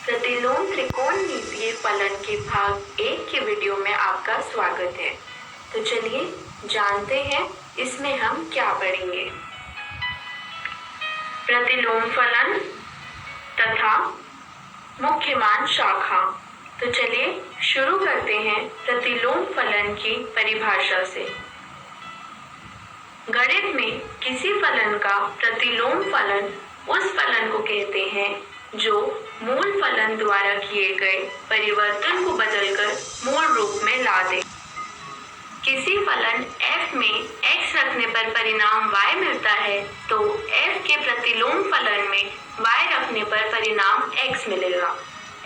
प्रतिलोम त्रिकोणमितीय फलन के भाग 1 के वीडियो में आपका स्वागत है। तो चलिए जानते हैं इसमें हम क्या पढ़ेंगे। प्रतिलोम फलन तथा मुख्य मान शाखा। तो चलिए शुरू करते हैं प्रतिलोम फलन की परिभाषा से। गणित में किसी फलन का प्रतिलोम फलन उस फलन को कहते हैं जो मूल फलन द्वारा किए गए परिवर्तन को बदलकर मूल रूप में ला दे। किसी फलन f में x रखने पर परिणाम y मिलता है तो f के प्रतिलोम फलन में y रखने पर परिणाम x मिलेगा।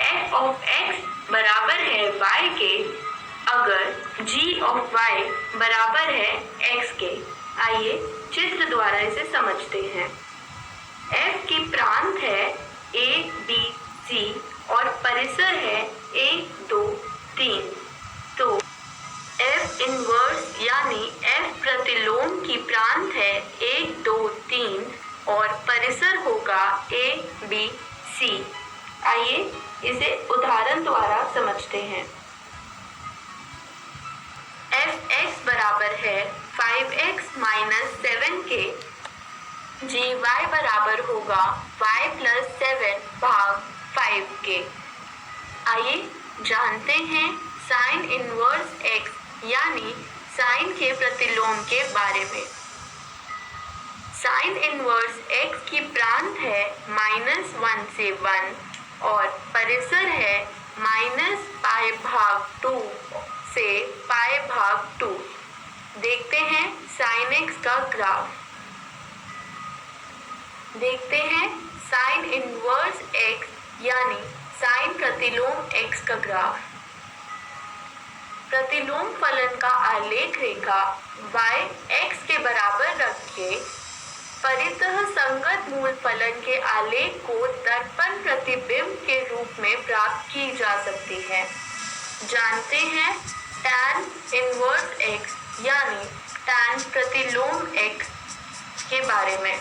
f of x बराबर है y के अगर g of y बराबर है x के। आइए चित्र द्वारा इसे समझते हैं। f की प्रांत है a, b, c और परिसर है 1, 2, 3। तो f इनवर्स यानी f प्रतिलोम की प्रांत है 1, 2, 3 और परिसर होगा a, b, c। आइए इसे उदाहरण द्वारा समझते हैं। f(x) बराबर है 5x - 7 के। जी y बराबर होगा y + 7 भाग 5 के। आइए जानते हैं साइन इनवर्स x यानी साइन के प्रतिलोम के बारे में। साइन इनवर्स x की प्रांत है -1 से 1 और परिसर है -π/2 से π/2। देखते हैं साइन x का ग्राफ। देखते हैं साइन इनवर्स x यानी साइन प्रतिलोम x का ग्राफ। प्रतिलोम फलन का आलेख रेखा y x के बराबर रख के परितः संगत मूल फलन के आलेख को दर्पण प्रतिबिंब के रूप में प्राप्त की जा सकती है। जानते हैं tan इनवर्स x यानी tan प्रतिलोम x के बारे में।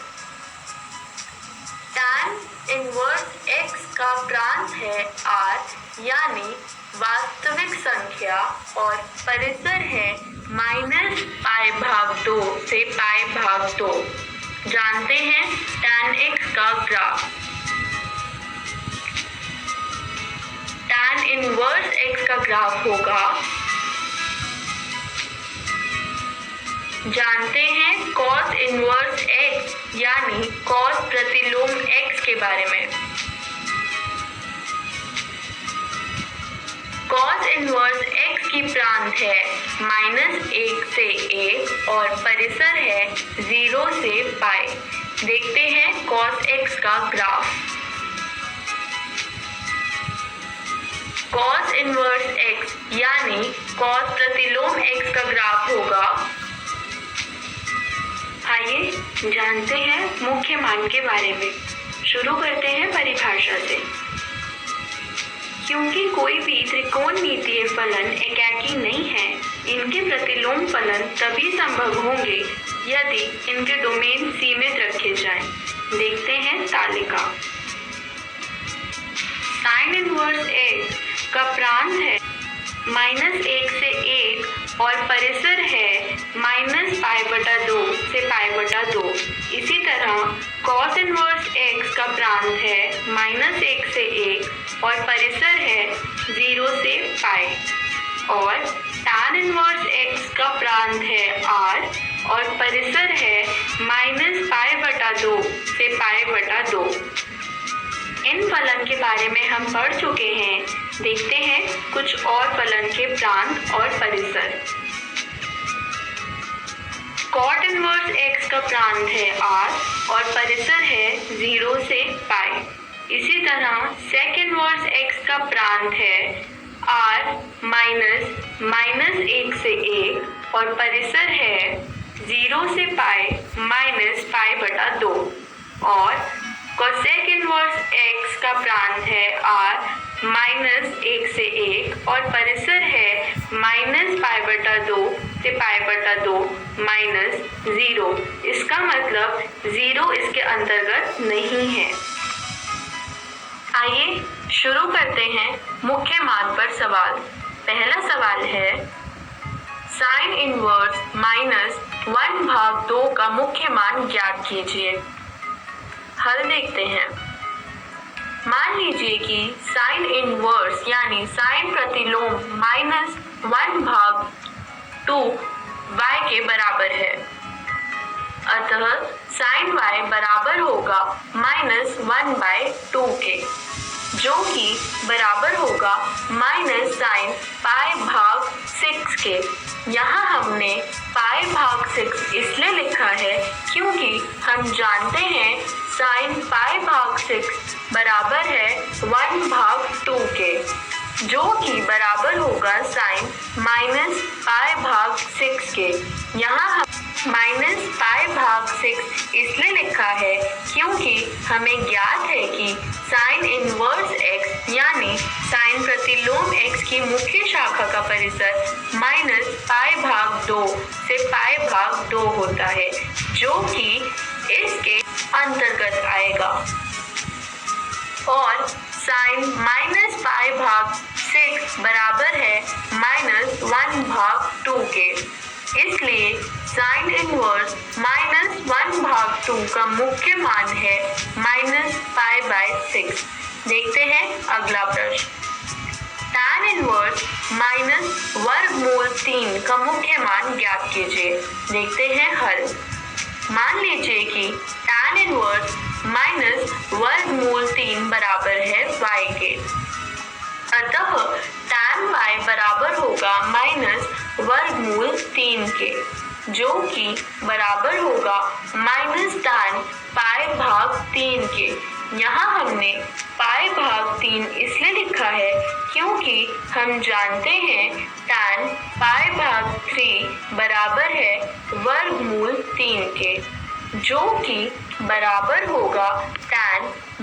tan इनवर्स x का प्रांत है r यानी वास्तविक संख्या और परिसर है -π/2 से π/2। जानते हैं tan x का ग्राफ। tan इनवर्स x का ग्राफ होगा। जानते हैं cos इनवर्स x यानी cos प्रतिलोम x के बारे में। cos इनवर्स x की प्रांत है -1 से 1 और परिसर है 0 से π। देखते हैं cos x का ग्राफ। cos इनवर्स x यानी cos प्रतिलोम x का ग्राफ होगा। आइए जानते हैं मुख्य मान के बारे में। शुरू करते हैं परिभाषा से। क्योंकि कोई भी त्रिकोणमितीय फलन एकाकी नहीं है, इनके प्रतिलोम फलन तभी संभव होंगे यदि इनके डोमेन सीमित रखे जाएं। देखते हैं तालिका। साइन इनवर्स x का प्रांत है -1 से 1 और परिसर है -π/2 से π/2। इसी तरह cos इनवर्स x का प्रांत है -1 से 1 और परिसर है 0 से π। और tan इनवर्स x का प्रांत है r और परिसर है -π/2 से π/2। इन फलन के बारे में हम पढ़ चुके हैं। देखते हैं कुछ और फलन के प्रांत और परिसर। cot इनवर्स x का प्रांत है r और परिसर है 0 से π। इसी तरह sec इनवर्स x का प्रांत है r -1 से 1 और परिसर है 0 से π -π/2। और cosec इनवर्स x का प्रांत है r -1 से 1 और परिसर है -π/2 से π/2 -0। इसका मतलब 0 इसके अंतर्गत नहीं है। आइए शुरू करते हैं मुख्य मान पर सवाल। पहला सवाल है साइन इनवर्स -1/2 का मुख्य मान ज्ञात कीजिए। हल देखते हैं। मान लीजिए कि साइन इनवर्स यानी साइन प्रतिलोम -1/2 y के बराबर है। अतः साइन y बराबर होगा -1/2 के, जो कि बराबर होगा -sin π/6 के। यहाँ हमने π/6 इसलिए लिखा है क्योंकि हम जानते हैं sin π/6 बराबर है 1/2 के, जो कि बराबर होगा sin -π/6 के। यहाँ हम -π/6 इसलिए लिखा है क्योंकि हमें ज्ञात है कि साइन इनवर्स x यानी साइन प्रतिलोम x की मुख्य शाखा का परिसर -π/2 से π/2 होता है, जो कि इसके अंतर्गत आएगा। और साइन -π/6 बराबर है -1/2 के, इसलिए साइन इनवर्स -1/2 का मुख्य मान है -π/6। देखते हैं अगला प्रश्न। tan इनवर्स -√3 का मुख्य मान ज्ञात कीजिए। देखते हैं हल। मान लीजिए कि tan इनवर्स -√3 बराबर है y के, अतः tan y बराबर होगा -√3 के, जो कि बराबर होगा -tan π/3 के। यहाँ हमने π/3 इसलिए लिखा है क्योंकि हम जानते हैं tan π/3 बराबर है √3 के, जो कि बराबर होगा tan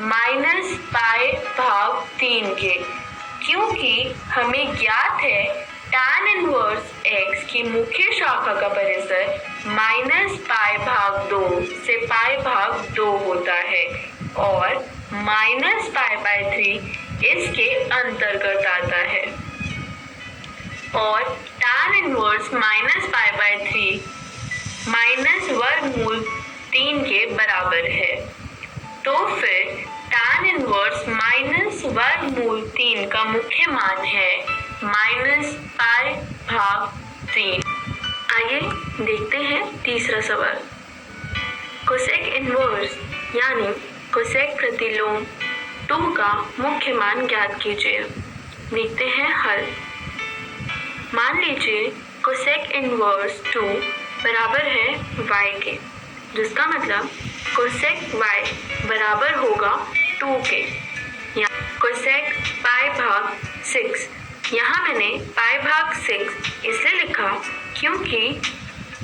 -π/3 के। क्योंकि हमें ज्ञात है tan इनवर्स x की मुख्य शाखा का परिसर -π/2 से π/2 होता है और -π/3 इसके अंतर्गत आता है। और tan इनवर्स -π/3 -√3 के बराबर है। तो फिर tan इनवर्स -√3 का मुख्य मान है -π/3। आइए देखते हैं तीसरा सवाल। कोसेक इनवर्स यानी कोसेक प्रतिलोम 2 का मुख्य मान ज्ञात कीजिए। देखते हैं हल। मान लीजिए कोसेक इनवर्स 2 बराबर है y के, जिसका मतलब कोसेक y बराबर होगा 2 के। कोसेक π/6, यहाँ मैंने π/6 इसलिए लिखा क्योंकि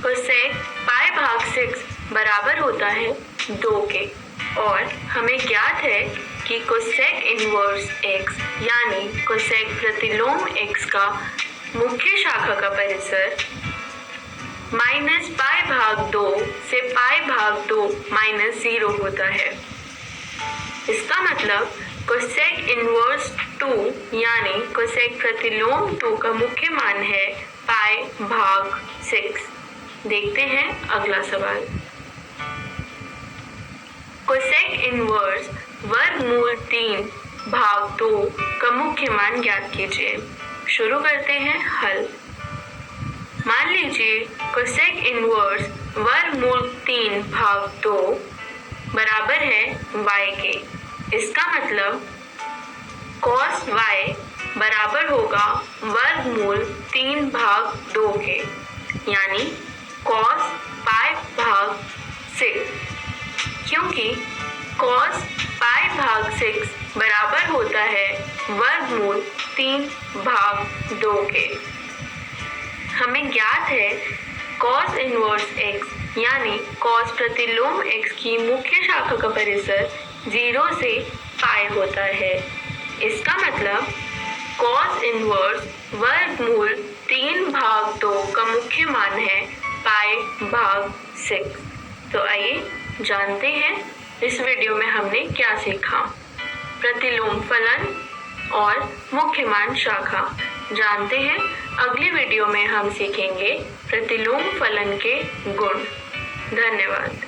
कोसेक π/6 बराबर होता है 2 के, और हमें ज्ञात है कि कोसेक इनवर्स x यानी कोसेक प्रतिलोम x का मुख्य शाखा का परिसर -π/2 से π/2 -0 होता है। इसका मतलब कोसेक इनवर्स 2 यानी कोसेक प्रतिलोम 2 का मुख्य मान है π/6। देखते हैं अगला सवाल। कोसेक इनवर्स √3/2 का मुख्य मान ज्ञात कीजिए। शुरू करते हैं हल। मान लीजिए कोसेक इनवर्स √3/2 बराबर है y के। इसका मतलब cos y बराबर होगा √3/2 के, यानी cos π/6, क्योंकि cos π/6 बराबर होता है √3/2 के। हमें ज्ञात है cos इनवर्स x यानी cos प्रतिलोम x की मुख्य शाखा का परिसर 0 से π होता है। इसका मतलब cos इनवर्स √3/2 का मुख्य मान है π/6। तो आइए जानते हैं इस वीडियो में हमने क्या सीखा। प्रतिलोम फलन और मुख्यमान शाखा। जानते हैं अगली वीडियो में हम सीखेंगे प्रतिलोम फलन के गुण। धन्यवाद।